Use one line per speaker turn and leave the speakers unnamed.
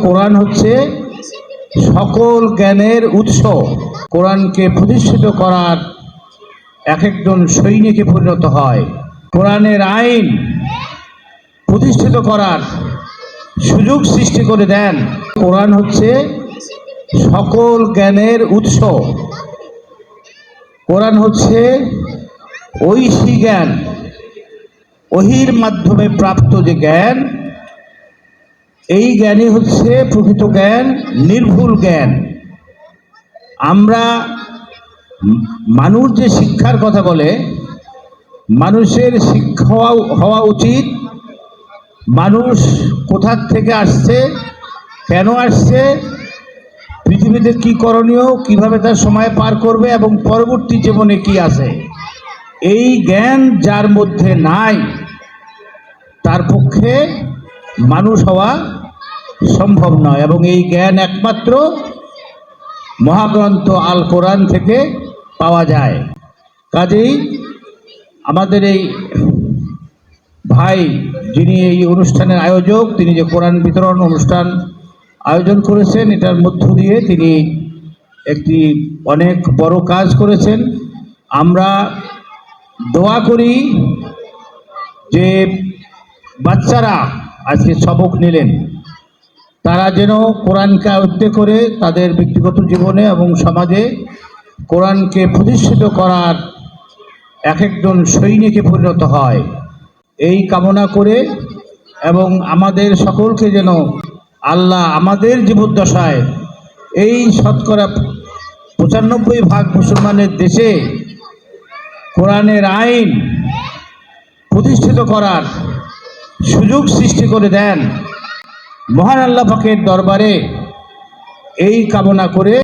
কোরআন হচ্ছে সকল জ্ঞানের উৎস। কোরআনকে প্রতিষ্ঠিত করার এক একজন সৈনিকে পরিণত হয়। কোরআনের আইন প্রতিষ্ঠিত করার সুযোগ সৃষ্টি করে দেন। কোরআন হচ্ছে সকল জ্ঞানের উৎস। কোরআন হচ্ছে ঐশী জ্ঞান, ওহির মাধ্যমে প্রাপ্ত যে জ্ঞান, এই জ্ঞানই হচ্ছে প্রকৃত জ্ঞান, নির্ভুল জ্ঞান। আমরা মানুষ যে শিক্ষার কথা বলে, মানুষের শিক্ষা হওয়া উচিত মানুষ কোথা থেকে আসছে, কেন আসছে, পৃথিবীতে কি করণীয়, কিভাবে তার সময় পার করবে এবং পরবর্তী জীবনে কি আছে, এই জ্ঞান যার মধ্যে নাই তার পক্ষে মানুষ হওয়া সম্ভব নয়। এবং এই জ্ঞান একমাত্র মহাগ্রন্থ আল কোরআন থেকে পাওয়া যায়। কাজেই আমাদের এই ভাই যিনি এই অনুষ্ঠানের আয়োজক, তিনি যে কোরআন বিতরণ অনুষ্ঠান আয়োজন করেছেন, এটার মধ্য দিয়ে তিনি একটি অনেক বড় কাজ করেছেন। আমরা দোয়া করি যে বাচ্চারা আজকে সবক নিলেন, তারা যেন কোরআনকে আয়ত্ত করে তাদের ব্যক্তিগত জীবনে এবং সমাজে কোরআনকে প্রতিষ্ঠিত করার এক একজন সৈনিকে পরিণত হয়, এই কামনা করে, এবং আমাদের সকলকে যেন আল্লাহ আমাদের জীবদ্দশায় এই শতকরা 95% মুসলমানের দেশে কোরআনের আইন প্রতিষ্ঠিত করার সুযোগ সৃষ্টি করে দেন। মহান আল্লাহ পাকের দরবারে এই কামনা করে